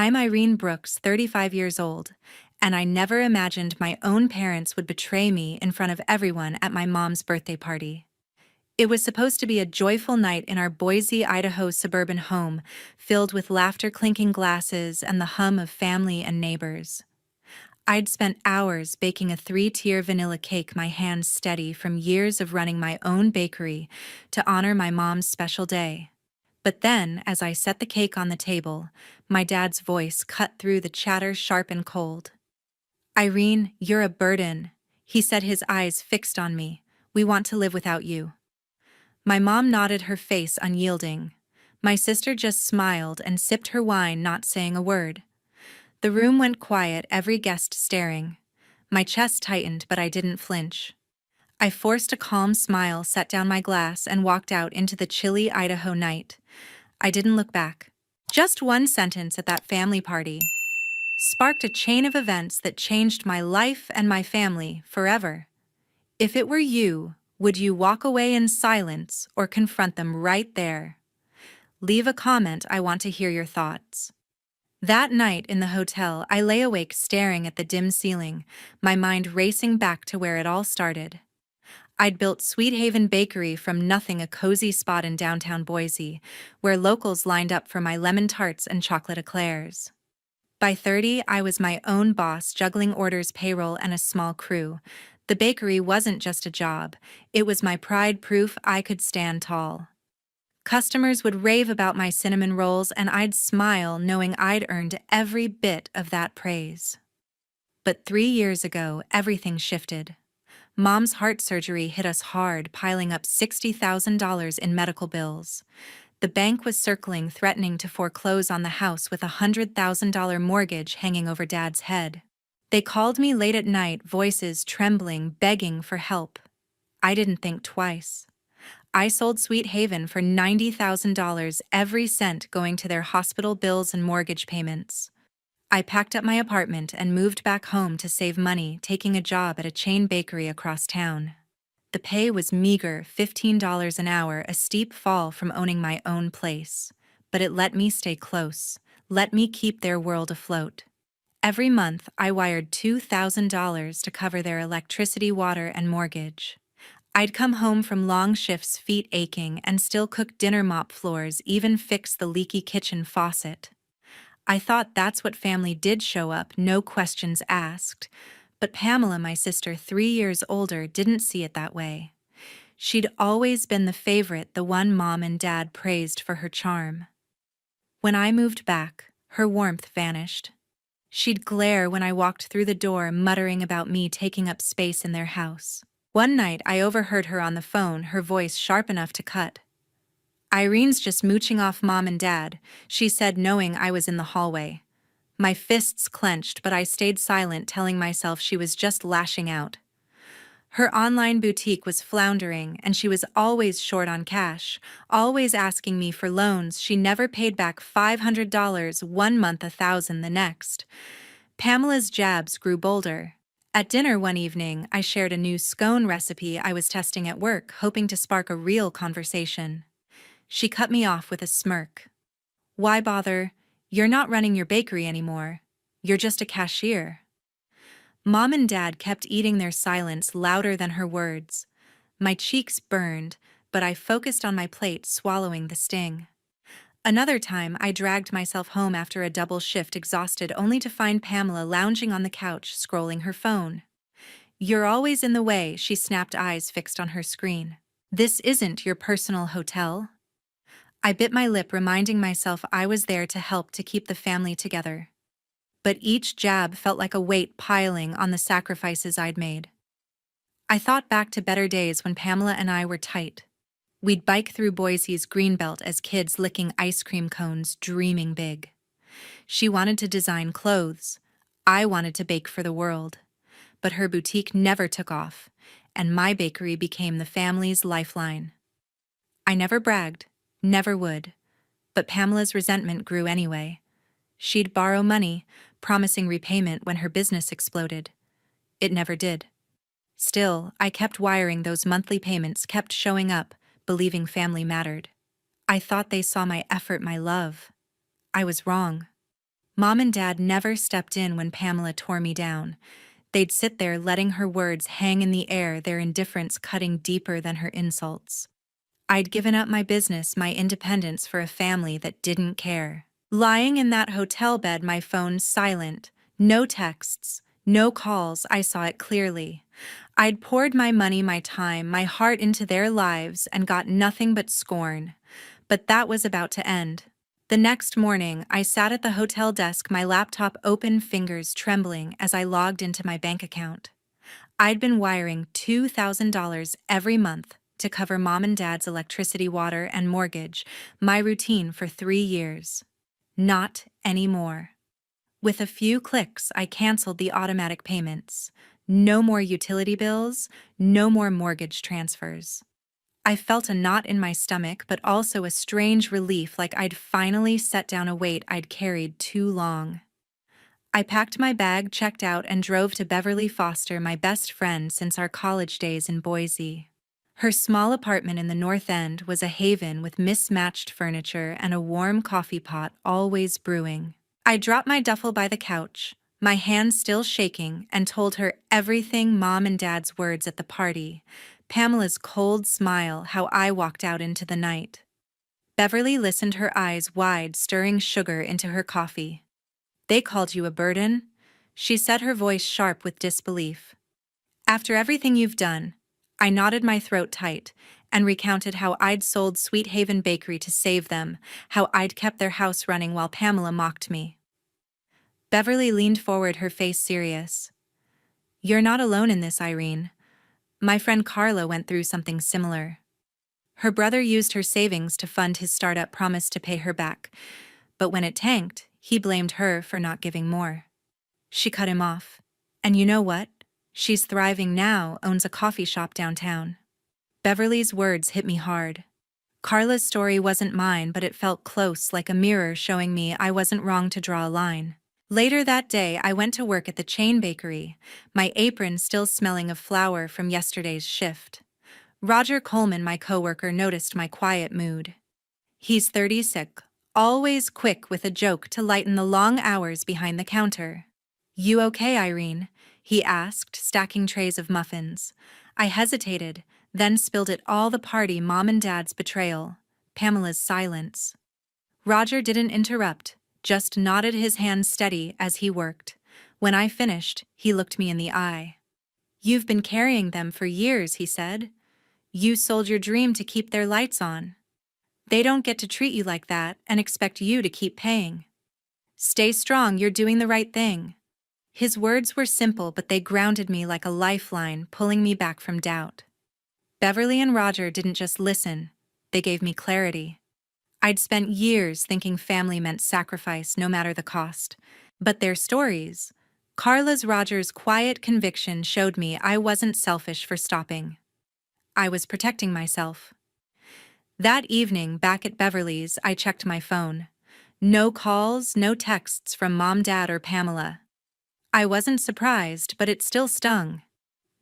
I'm Irene Brooks, 35 years old, and I never imagined my own parents would betray me in front of everyone at my mom's birthday party. It was supposed to be a joyful night in our Boise, Idaho suburban home, filled with laughter, clinking glasses, and the hum of family and neighbors. I'd spent hours baking a 3-tier vanilla cake, my hands steady from years of running my own bakery to honor my mom's special day. But then, as I set the cake on the table, my dad's voice cut through the chatter sharp and cold. "Irene, you're a burden," he said, his eyes fixed on me. "We want to live without you." My mom nodded, her face unyielding. My sister just smiled and sipped her wine, not saying a word. The room went quiet, every guest staring. My chest tightened, but I didn't flinch. I forced a calm smile, set down my glass, and walked out into the chilly Idaho night. I didn't look back. Just one sentence at that family party sparked a chain of events that changed my life and my family forever. If it were you, would you walk away in silence or confront them right there? Leave a comment, I want to hear your thoughts. That night in the hotel, I lay awake staring at the dim ceiling, my mind racing back to where it all started. I'd built Sweet Haven Bakery from nothing, a cozy spot in downtown Boise, where locals lined up for my lemon tarts and chocolate eclairs. By 30, I was my own boss, juggling orders, payroll, and a small crew. The bakery wasn't just a job, it was my pride, proof I could stand tall. Customers would rave about my cinnamon rolls, and I'd smile knowing I'd earned every bit of that praise. But 3 years ago, everything shifted. Mom's heart surgery hit us hard, piling up $60,000 in medical bills. The bank was circling, threatening to foreclose on the house with a $100,000 mortgage hanging over Dad's head. They called me late at night, voices trembling, begging for help. I didn't think twice. I sold Sweet Haven for $90,000, every cent going to their hospital bills and mortgage payments. I packed up my apartment and moved back home to save money, taking a job at a chain bakery across town. The pay was meager, $15 an hour, a steep fall from owning my own place. But it let me stay close, let me keep their world afloat. Every month, I wired $2,000 to cover their electricity, water, and mortgage. I'd come home from long shifts, feet aching, and still cook dinner, mop floors, even fix the leaky kitchen faucet. I thought that's what family did, show up, no questions asked. But Pamela, my sister 3 years older, didn't see it that way. She'd always been the favorite, the one Mom and Dad praised for her charm. When I moved back, her warmth vanished. She'd glare when I walked through the door, muttering about me taking up space in their house. One night, I overheard her on the phone, her voice sharp enough to cut. "Irene's just mooching off Mom and Dad," she said, knowing I was in the hallway. My fists clenched, but I stayed silent, telling myself she was just lashing out. Her online boutique was floundering, and she was always short on cash, always asking me for loans. She never paid back $500 one month, $1,000 the next. Pamela's jabs grew bolder. At dinner one evening, I shared a new scone recipe I was testing at work, hoping to spark a real conversation. She cut me off with a smirk. "Why bother? You're not running your bakery anymore. You're just a cashier." Mom and Dad kept eating, their silence louder than her words. My cheeks burned, but I focused on my plate, swallowing the sting. Another time, I dragged myself home after a double shift, exhausted, only to find Pamela lounging on the couch, scrolling her phone. "You're always in the way," she snapped, eyes fixed on her screen. "This isn't your personal hotel." I bit my lip, reminding myself I was there to help, to keep the family together. But each jab felt like a weight piling on the sacrifices I'd made. I thought back to better days when Pamela and I were tight. We'd bike through Boise's greenbelt as kids, licking ice cream cones, dreaming big. She wanted to design clothes. I wanted to bake for the world. But her boutique never took off, and my bakery became the family's lifeline. I never bragged. Never would. But Pamela's resentment grew anyway. She'd borrow money, promising repayment when her business exploded. It never did. Still, I kept wiring those monthly payments, kept showing up, believing family mattered. I thought they saw my effort, my love. I was wrong. Mom and Dad never stepped in when Pamela tore me down. They'd sit there letting her words hang in the air, their indifference cutting deeper than her insults. I'd given up my business, my independence for a family that didn't care. Lying in that hotel bed, my phone silent, no texts, no calls, I saw it clearly. I'd poured my money, my time, my heart into their lives and got nothing but scorn. But that was about to end. The next morning, I sat at the hotel desk, my laptop open, fingers trembling as I logged into my bank account. I'd been wiring $2,000 every month to cover Mom and Dad's electricity, water, and mortgage, my routine for 3 years. Not anymore. With a few clicks, I canceled the automatic payments. No more utility bills, no more mortgage transfers. I felt a knot in my stomach, but also a strange relief, like I'd finally set down a weight I'd carried too long. I packed my bag, checked out, and drove to Beverly Foster, my best friend since our college days in Boise. Her small apartment in the North End was a haven with mismatched furniture and a warm coffee pot always brewing. I dropped my duffel by the couch, my hands still shaking, and told her everything: Mom and Dad's words at the party, Pamela's cold smile, how I walked out into the night. Beverly listened, her eyes wide, stirring sugar into her coffee. "They called you a burden?" she said, her voice sharp with disbelief. "After everything you've done." I knotted my throat tight and recounted how I'd sold Sweet Haven Bakery to save them, how I'd kept their house running while Pamela mocked me. Beverly leaned forward, her face serious. "You're not alone in this, Irene. My friend Carla went through something similar. Her brother used her savings to fund his startup, promised to pay her back, but when it tanked, he blamed her for not giving more. She cut him off. And you know what? She's thriving now, owns a coffee shop downtown." Beverly's words hit me hard. Carla's story wasn't mine, but it felt close, like a mirror showing me I wasn't wrong to draw a line. Later that day, I went to work at the chain bakery, my apron still smelling of flour from yesterday's shift. Roger Coleman, my coworker, noticed my quiet mood. He's 36, always quick with a joke to lighten the long hours behind the counter. "You okay, Irene?" he asked, stacking trays of muffins. I hesitated, then spilled it all: the party, Mom and Dad's betrayal, Pamela's silence. Roger didn't interrupt, just nodded, his hand steady as he worked. When I finished, he looked me in the eye. "You've been carrying them for years," he said. "You sold your dream to keep their lights on. They don't get to treat you like that and expect you to keep paying. Stay strong, you're doing the right thing." His words were simple, but they grounded me like a lifeline, pulling me back from doubt. Beverly and Roger didn't just listen, they gave me clarity. I'd spent years thinking family meant sacrifice, no matter the cost. But their stories, Carla's, Roger's quiet conviction, showed me I wasn't selfish for stopping. I was protecting myself. That evening, back at Beverly's, I checked my phone. No calls, no texts from Mom, Dad, or Pamela. I wasn't surprised, but it still stung.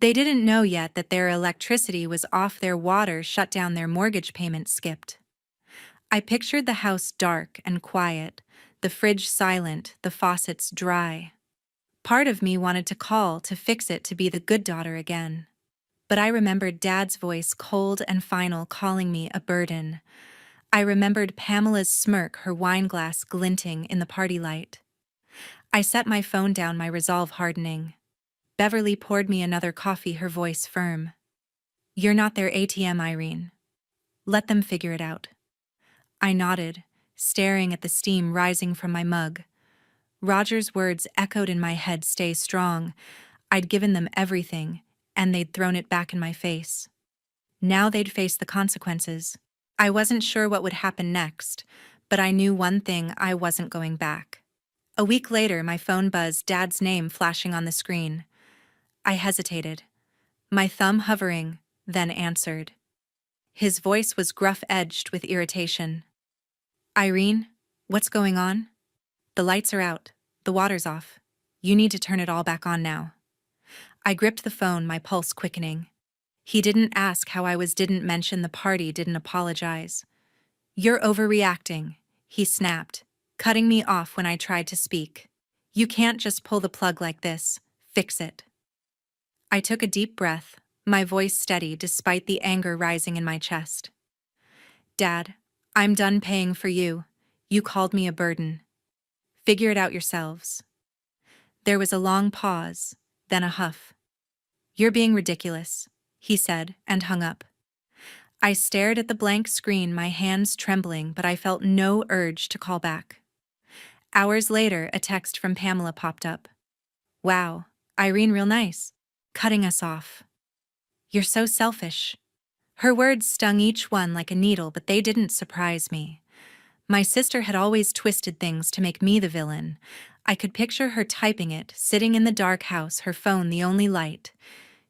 They didn't know yet that their electricity was off, their water shut down, their mortgage payment skipped. I pictured the house dark and quiet, the fridge silent, the faucets dry. Part of me wanted to call, to fix it, to be the good daughter again. But I remembered Dad's voice, cold and final, calling me a burden. I remembered Pamela's smirk, her wine glass glinting in the party light. I set my phone down, my resolve hardening. Beverly poured me another coffee, her voice firm. "You're not their ATM, Irene. Let them figure it out." I nodded, staring at the steam rising from my mug. Roger's words echoed in my head, "Stay strong." I'd given them everything, and they'd thrown it back in my face. Now they'd face the consequences. I wasn't sure what would happen next, but I knew one thing: I wasn't going back. A week later, my phone buzzed, Dad's name flashing on the screen. I hesitated, my thumb hovering, then answered. His voice was gruff-edged with irritation. "Irene, what's going on?" "The lights are out. The water's off. You need to turn it all back on now." I gripped the phone, my pulse quickening. He didn't ask how I was, didn't mention the party, didn't apologize. "You're overreacting," he snapped. cutting me off when I tried to speak. "You can't just pull the plug like this. Fix it." I took a deep breath, my voice steady despite the anger rising in my chest. "Dad, I'm done paying for you. You called me a burden. Figure it out yourselves." There was a long pause, then a huff. "You're being ridiculous," he said, and hung up. I stared at the blank screen, my hands trembling, but I felt no urge to call back. Hours later, a text from Pamela popped up. "Wow, Irene real nice. Cutting us off. You're so selfish." Her words stung each one like a needle, but they didn't surprise me. My sister had always twisted things to make me the villain. I could picture her typing it, sitting in the dark house, her phone the only light.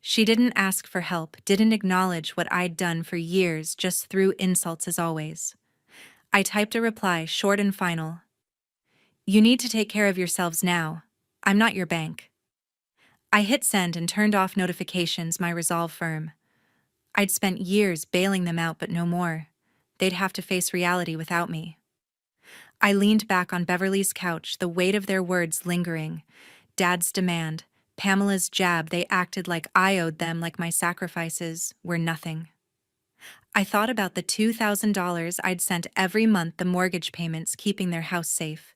She didn't ask for help, didn't acknowledge what I'd done for years, just threw insults as always. I typed a reply, short and final. "You need to take care of yourselves now. I'm not your bank." I hit send and turned off notifications, my resolve firm. I'd spent years bailing them out, but no more. They'd have to face reality without me. I leaned back on Beverly's couch, the weight of their words lingering. Dad's demand, Pamela's jab, they acted like I owed them, like my sacrifices were nothing. I thought about the $2,000 I'd sent every month, the mortgage payments keeping their house safe,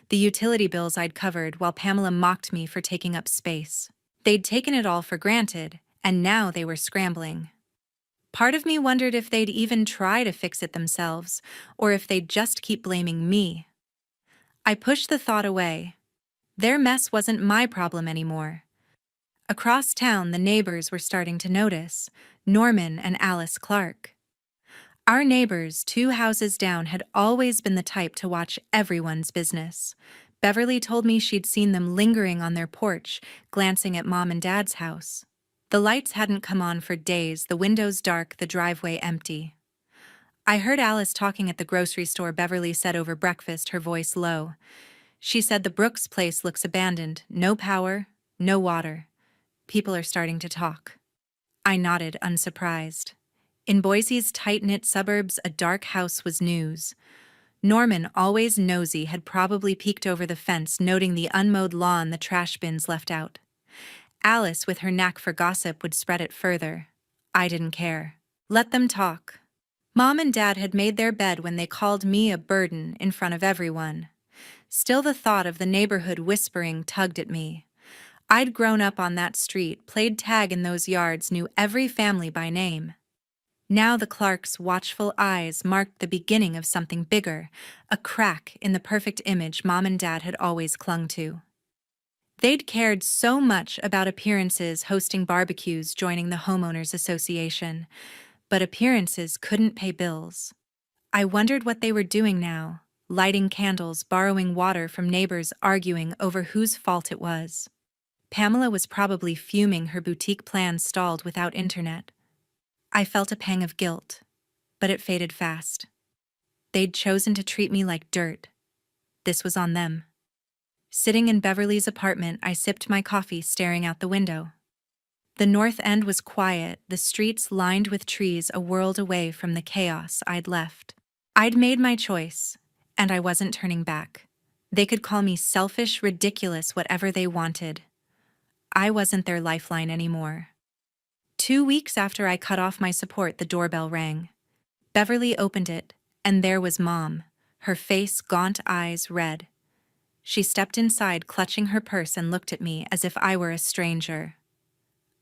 the utility bills I'd covered while Pamela mocked me for taking up space. They'd taken it all for granted, and now they were scrambling. Part of me wondered if they'd even try to fix it themselves, or if they'd just keep blaming me. I pushed the thought away. Their mess wasn't my problem anymore. Across town, the neighbors were starting to notice. Norman and Alice Clark. Our neighbors, 2 houses down, had always been the type to watch everyone's business. Beverly told me she'd seen them lingering on their porch, glancing at Mom and Dad's house. The lights hadn't come on for days, the windows dark, the driveway empty. I heard Alice talking at the grocery store, Beverly said over breakfast, her voice low. She said the Brooks place looks abandoned, no power, no water. People are starting to talk. I nodded, unsurprised. In Boise's tight-knit suburbs, a dark house was news. Norman, always nosy, had probably peeked over the fence, noting the unmowed lawn, the trash bins left out. Alice, with her knack for gossip, would spread it further. I didn't care. Let them talk. Mom and Dad had made their bed when they called me a burden in front of everyone. Still, the thought of the neighborhood whispering tugged at me. I'd grown up on that street, played tag in those yards, knew every family by name. Now the Clarks' watchful eyes marked the beginning of something bigger, a crack in the perfect image Mom and Dad had always clung to. They'd cared so much about appearances, hosting barbecues, joining the homeowners association, but appearances couldn't pay bills. I wondered what they were doing now, lighting candles, borrowing water from neighbors, arguing over whose fault it was. Pamela was probably fuming, her boutique plans stalled without internet. I felt a pang of guilt, but it faded fast. They'd chosen to treat me like dirt. This was on them. Sitting in Beverly's apartment, I sipped my coffee, staring out the window. The north end was quiet, the streets lined with trees, a world away from the chaos I'd left. I'd made my choice, and I wasn't turning back. They could call me selfish, ridiculous, whatever they wanted. I wasn't their lifeline anymore. 2 weeks after I cut off my support, the doorbell rang. Beverly opened it, and there was Mom, her face, gaunt eyes red. She stepped inside, clutching her purse, and looked at me as if I were a stranger.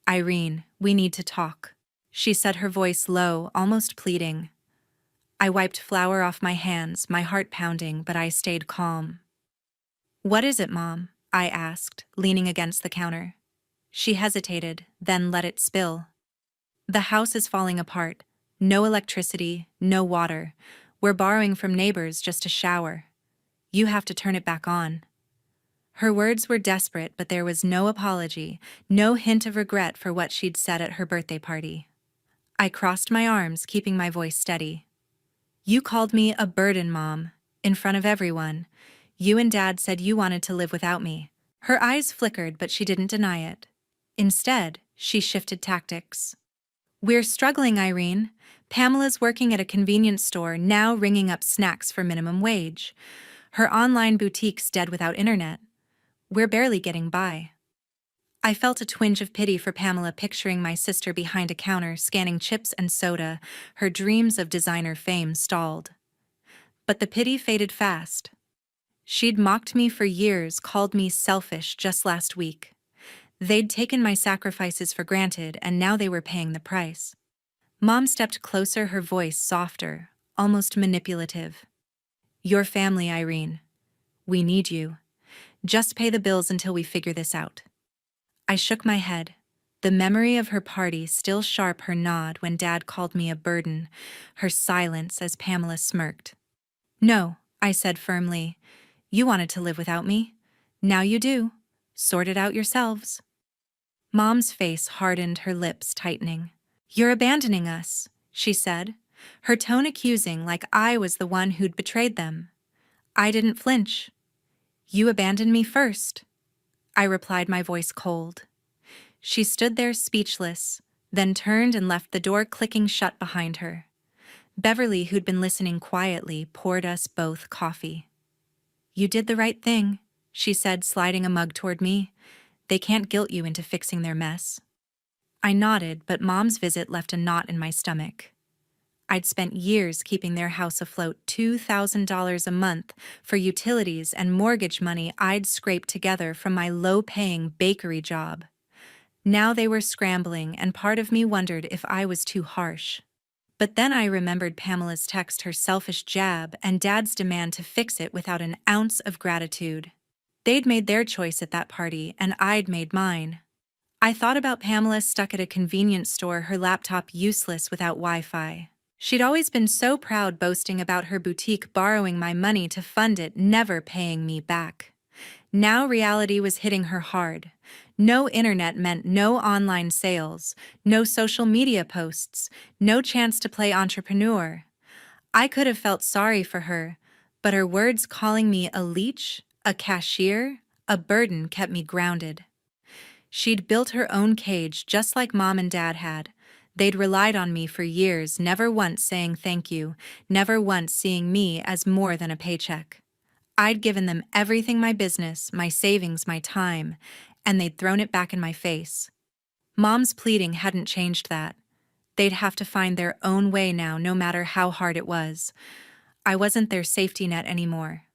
"Irene, we need to talk," she said, her voice low, almost pleading. I wiped flour off my hands, my heart pounding, but I stayed calm. "What is it, Mom?" I asked, leaning against the counter. She hesitated, then let it spill. "The house is falling apart. No electricity, no water. We're borrowing from neighbors just to shower. You have to turn it back on." Her words were desperate, but there was no apology, no hint of regret for what she'd said at her birthday party. I crossed my arms, keeping my voice steady. "You called me a burden, Mom, in front of everyone. You and Dad said you wanted to live without me." Her eyes flickered, but she didn't deny it. Instead, she shifted tactics. "We're struggling, Irene. Pamela's working at a convenience store, now ringing up snacks for minimum wage. Her online boutique's dead without internet. We're barely getting by. I felt a twinge of pity for Pamela, picturing my sister behind a counter scanning chips and soda, her dreams of designer fame stalled. But the pity faded fast. She'd mocked me for years, called me selfish just last week. They'd taken my sacrifices for granted, and now they were paying the price. Mom stepped closer, her voice softer, almost manipulative. Your family, Irene. We need you. Just pay the bills until we figure this out. I shook my head, the memory of her party still sharp, her nod when Dad called me a burden, her silence as Pamela smirked. No, I said firmly. You wanted to live without me. Now you do. Sort it out yourselves. Mom's face hardened, her lips tightening. You're abandoning us, she said, her tone accusing, like I was the one who'd betrayed them. I didn't flinch. You abandoned me first, I replied, my voice cold. She stood there speechless, then turned and left, the door clicking shut behind her. Beverly, who'd been listening quietly, poured us both coffee. You did the right thing, she said, sliding a mug toward me. They can't guilt you into fixing their mess. I nodded, but Mom's visit left a knot in my stomach. I'd spent years keeping their house afloat, $2,000 a month for utilities and mortgage money I'd scraped together from my low-paying bakery job. Now they were scrambling, and part of me wondered if I was too harsh. But then I remembered Pamela's text, her selfish jab, and Dad's demand to fix it without an ounce of gratitude. They'd made their choice at that party, and I'd made mine. I thought about Pamela stuck at a convenience store, her laptop useless without Wi-Fi. She'd always been so proud, boasting about her boutique, borrowing my money to fund it, never paying me back. Now reality was hitting her hard. No internet meant no online sales, no social media posts, no chance to play entrepreneur. I could have felt sorry for her, but her words calling me a leech, a cashier, a burden kept me grounded. She'd built her own cage just like Mom and Dad had. They'd relied on me for years, never once saying thank you, never once seeing me as more than a paycheck. I'd given them everything, my business, my savings, my time, and they'd thrown it back in my face. Mom's pleading hadn't changed that. They'd have to find their own way now, no matter how hard it was. I wasn't their safety net anymore.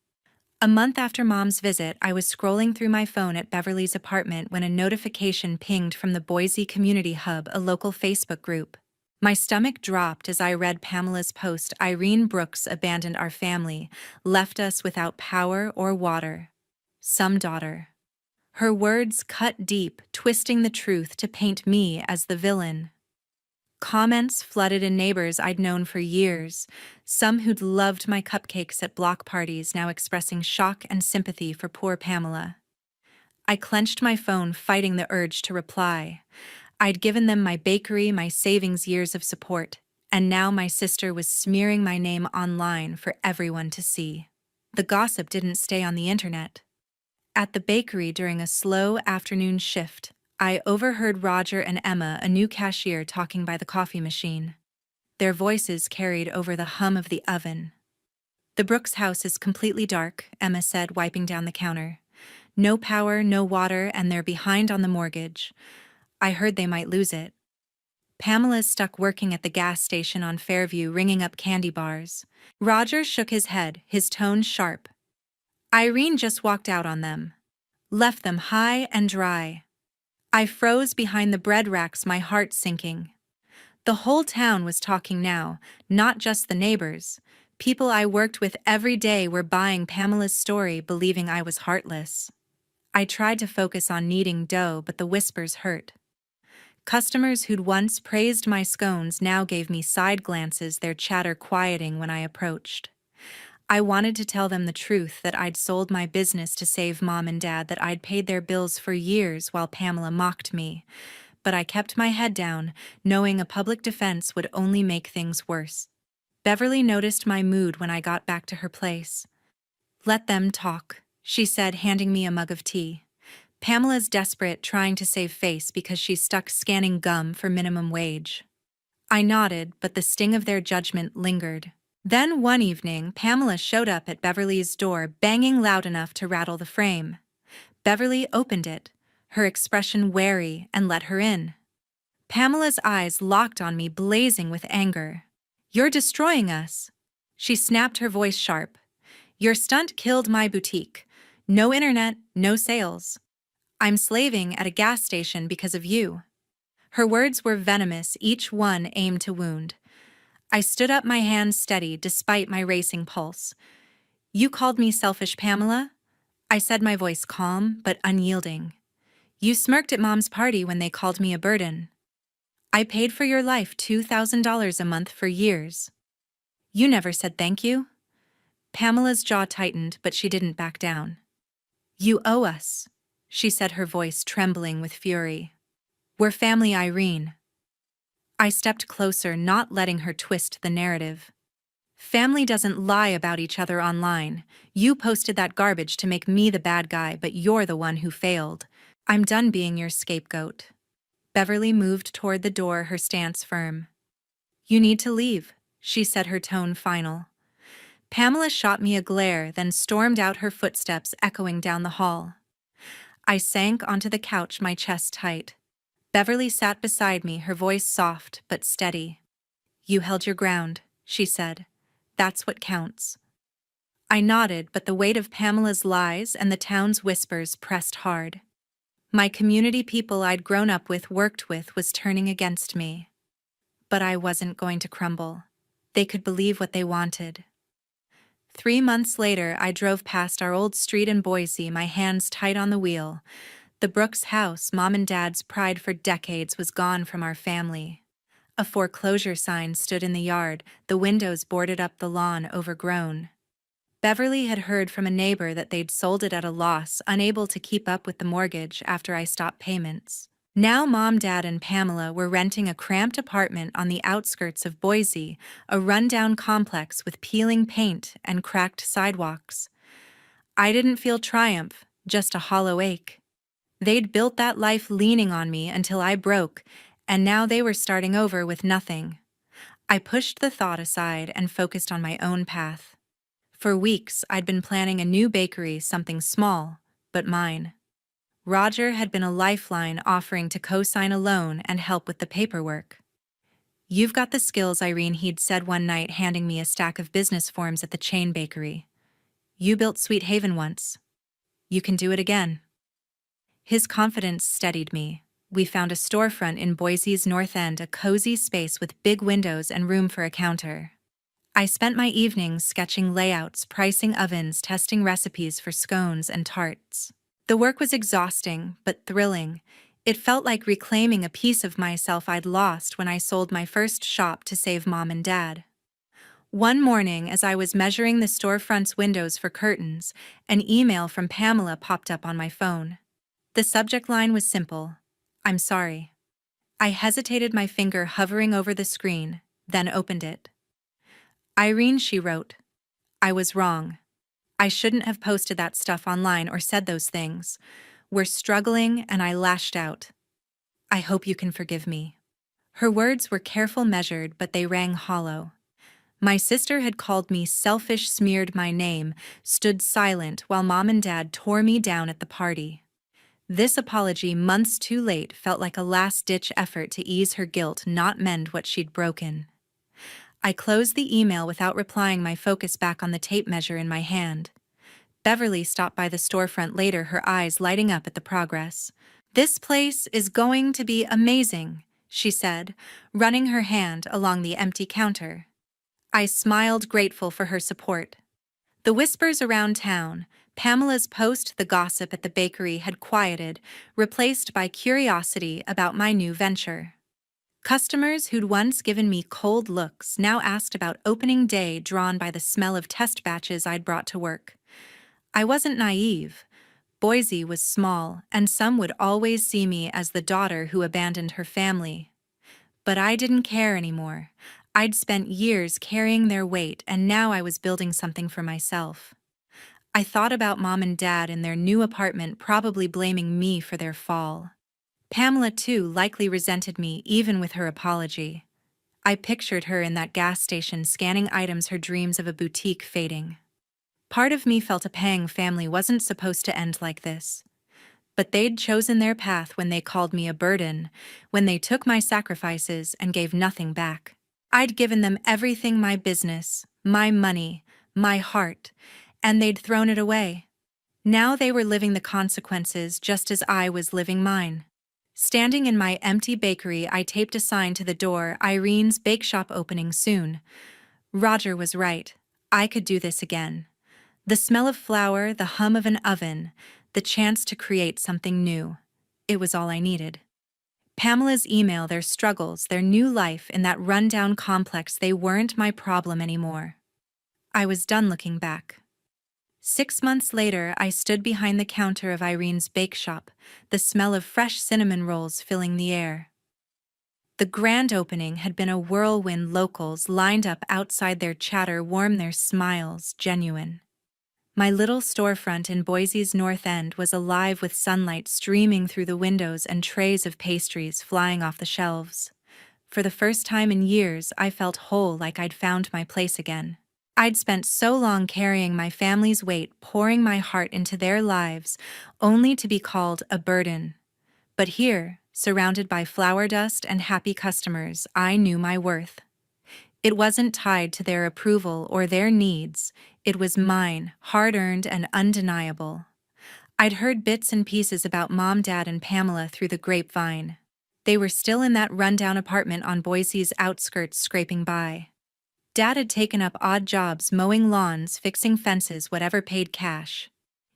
A month after Mom's visit, I was scrolling through my phone at Beverly's apartment when a notification pinged from the Boise Community Hub, a local Facebook group. My stomach dropped as I read Pamela's post. Irene Brooks abandoned our family, left us without power or water. Some daughter. Her words cut deep, twisting the truth to paint me as the villain. Comments flooded in, neighbors I'd known for years, some who'd loved my cupcakes at block parties now expressing shock and sympathy for poor Pamela. I clenched my phone, fighting the urge to reply. I'd given them my bakery, my savings, years of support, and now my sister was smearing my name online for everyone to see. The gossip didn't stay on the internet. At the bakery during a slow afternoon shift, I overheard Roger and Emma, a new cashier, talking by the coffee machine. Their voices carried over the hum of the oven. The Brooks house is completely dark, Emma said, wiping down the counter. No power, no water, and they're behind on the mortgage. I heard they might lose it. Pamela's stuck working at the gas station on Fairview, ringing up candy bars. Roger shook his head, his tone sharp. Irene just walked out on them. Left them high and dry. I froze behind the bread racks, my heart sinking. The whole town was talking now, not just the neighbors. People I worked with every day were buying Pamela's story, believing I was heartless. I tried to focus on kneading dough, but the whispers hurt. Customers who'd once praised my scones now gave me side glances, their chatter quieting when I approached. I wanted to tell them the truth, that I'd sold my business to save Mom and Dad, that I'd paid their bills for years while Pamela mocked me. But I kept my head down, knowing a public defense would only make things worse. Beverly noticed my mood when I got back to her place. Let them talk, she said, handing me a mug of tea. Pamela's desperate, trying to save face because she's stuck scanning gum for minimum wage. I nodded, but the sting of their judgment lingered. Then one evening, Pamela showed up at Beverly's door, banging loud enough to rattle the frame. Beverly opened it, her expression wary, and let her in. Pamela's eyes locked on me, blazing with anger. "You're destroying us." She snapped, her voice sharp. "Your stunt killed my boutique. No internet, no sales. I'm slaving at a gas station because of you." Her words were venomous, each one aimed to wound. I stood up, my hands steady despite my racing pulse. "You called me selfish, Pamela?" I said, my voice calm but unyielding. "You smirked at Mom's party when they called me a burden. I paid for your life $2,000 a month for years. You never said thank you." Pamela's jaw tightened, but she didn't back down. "You owe us," she said, her voice trembling with fury. "We're family, Irene." I stepped closer, not letting her twist the narrative. "Family doesn't lie about each other online. You posted that garbage to make me the bad guy, but you're the one who failed. I'm done being your scapegoat." Beverly moved toward the door, her stance firm. "You need to leave," she said, her tone final. Pamela shot me a glare, then stormed out, her footsteps echoing down the hall. I sank onto the couch, my chest tight. Beverly sat beside me, her voice soft but steady. "You held your ground," she said. "That's what counts." I nodded, but the weight of Pamela's lies and the town's whispers pressed hard. My community, people I'd grown up with, worked with, was turning against me. But I wasn't going to crumble. They could believe what they wanted. 3 months later, I drove past our old street in Boise, my hands tight on the wheel. The Brooks house, Mom and Dad's pride for decades, was gone from our family. A foreclosure sign stood in the yard, the windows boarded up, the lawn overgrown. Beverly had heard from a neighbor that they'd sold it at a loss, unable to keep up with the mortgage after I stopped payments. Now Mom, Dad, and Pamela were renting a cramped apartment on the outskirts of Boise, a rundown complex with peeling paint and cracked sidewalks. I didn't feel triumph, just a hollow ache. They'd built that life leaning on me until I broke, and now they were starting over with nothing. I pushed the thought aside and focused on my own path. For weeks, I'd been planning a new bakery, something small, but mine. Roger had been a lifeline, offering to co-sign a loan and help with the paperwork. "You've got the skills, Irene," he'd said one night, handing me a stack of business forms at the chain bakery. "You built Sweet Haven once. You can do it again." His confidence steadied me. We found a storefront in Boise's North End, a cozy space with big windows and room for a counter. I spent my evenings sketching layouts, pricing ovens, testing recipes for scones and tarts. The work was exhausting, but thrilling. It felt like reclaiming a piece of myself I'd lost when I sold my first shop to save Mom and Dad. One morning, as I was measuring the storefront's windows for curtains, an email from Pamela popped up on my phone. The subject line was simple: "I'm sorry." I hesitated, my finger hovering over the screen, then opened it. "Irene," she wrote, "I was wrong. I shouldn't have posted that stuff online or said those things. We're struggling," and I lashed out. "I hope you can forgive me." Her words were careful, measured, but they rang hollow. My sister had called me selfish, smeared my name, stood silent while Mom and Dad tore me down at the party. This apology, months too late, felt like a last-ditch effort to ease her guilt, not mend what she'd broken. I closed the email without replying, my focus back on the tape measure in my hand. Beverly stopped by the storefront later, her eyes lighting up at the progress. "This place is going to be amazing," she said, running her hand along the empty counter. I smiled, grateful for her support. The whispers around town, Pamela's post, the gossip at the bakery had quieted, replaced by curiosity about my new venture. Customers who'd once given me cold looks now asked about opening day, drawn by the smell of test batches I'd brought to work. I wasn't naive. Boise was small, and some would always see me as the daughter who abandoned her family. But I didn't care anymore. I'd spent years carrying their weight, and now I was building something for myself. I thought about Mom and Dad in their new apartment, probably blaming me for their fall. Pamela, too, likely resented me, even with her apology. I pictured her in that gas station scanning items, her dreams of a boutique fading. Part of me felt a pang. Family wasn't supposed to end like this. But they'd chosen their path when they called me a burden, when they took my sacrifices and gave nothing back. I'd given them everything, my business, my money, my heart, and they'd thrown it away. Now they were living the consequences just as I was living mine. Standing in my empty bakery, I taped a sign to the door, Irene's bake shop opening soon. Roger was right. I could do this again. The smell of flour, the hum of an oven, the chance to create something new. It was all I needed. Pamela's email, their struggles, their new life in that rundown complex, they weren't my problem anymore. I was done looking back. 6 months later, I stood behind the counter of Irene's bake shop, the smell of fresh cinnamon rolls filling the air. The grand opening had been a whirlwind. Locals lined up outside, their chatter warm, their smiles genuine. My little storefront in Boise's North End was alive with sunlight streaming through the windows and trays of pastries flying off the shelves. For the first time in years, I felt whole, like I'd found my place again. I'd spent so long carrying my family's weight, pouring my heart into their lives, only to be called a burden. But here, surrounded by flour dust and happy customers, I knew my worth. It wasn't tied to their approval or their needs. It was mine, hard-earned and undeniable. I'd heard bits and pieces about Mom, Dad, and Pamela through the grapevine. They were still in that rundown apartment on Boise's outskirts, scraping by. Dad had taken up odd jobs, mowing lawns, fixing fences, whatever paid cash.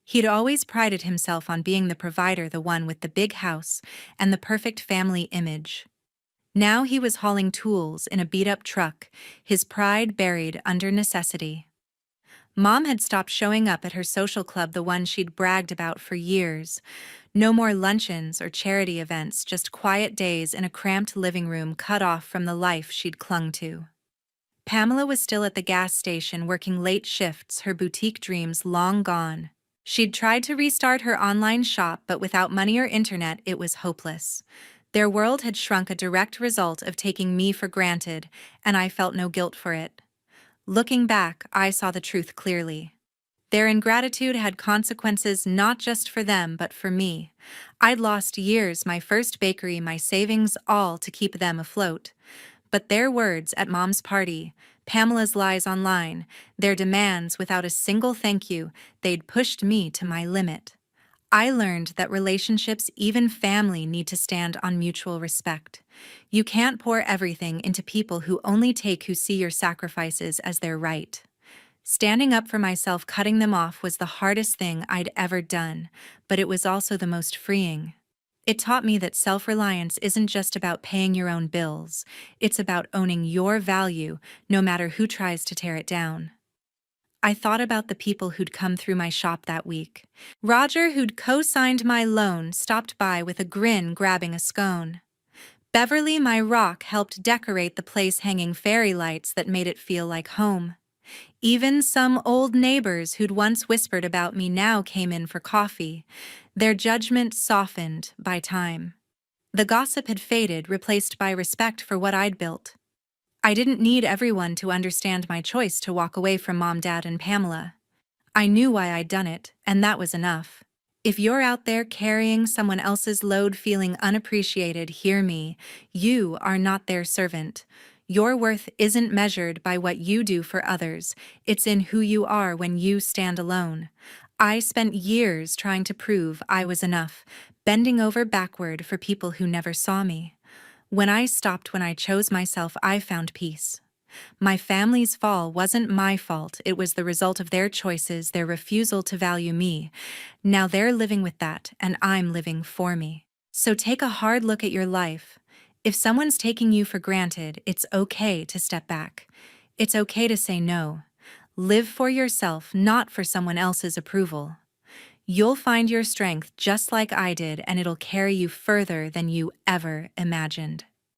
He'd always prided himself on being the provider, the one with the big house and the perfect family image. Now he was hauling tools in a beat-up truck, his pride buried under necessity. Mom had stopped showing up at her social club, the one she'd bragged about for years. No more luncheons or charity events, just quiet days in a cramped living room cut off from the life she'd clung to. Pamela was still at the gas station working late shifts, her boutique dreams long gone. She'd tried to restart her online shop, but without money or internet, it was hopeless. Their world had shrunk, a direct result of taking me for granted, and I felt no guilt for it. Looking back, I saw the truth clearly. Their ingratitude had consequences not just for them, but for me. I'd lost years, my first bakery, my savings, all to keep them afloat. But their words at Mom's party, Pamela's lies online, their demands without a single thank you, they'd pushed me to my limit. I learned that relationships, even family, need to stand on mutual respect. You can't pour everything into people who only take, who see your sacrifices as their right. Standing up for myself, cutting them off, was the hardest thing I'd ever done, but it was also the most freeing. It taught me that self-reliance isn't just about paying your own bills. It's about owning your value, no matter who tries to tear it down. I thought about the people who'd come through my shop that week. Roger, who'd co-signed my loan, stopped by with a grin, grabbing a scone. Beverly, my rock, helped decorate the place, hanging fairy lights that made it feel like home. Even some old neighbors who'd once whispered about me now came in for coffee, their judgment softened by time. The gossip had faded, replaced by respect for what I'd built. I didn't need everyone to understand my choice to walk away from Mom, Dad, and Pamela. I knew why I'd done it, and that was enough. If you're out there carrying someone else's load, feeling unappreciated, hear me. You are not their servant. Your worth isn't measured by what you do for others. It's in who you are when you stand alone. I spent years trying to prove I was enough, bending over backward for people who never saw me. When I stopped, when I chose myself, I found peace. My family's fall wasn't my fault. It was the result of their choices, their refusal to value me. Now they're living with that, and I'm living for me. So take a hard look at your life. If someone's taking you for granted, it's okay to step back. It's okay to say no. Live for yourself, not for someone else's approval. You'll find your strength just like I did, and it'll carry you further than you ever imagined.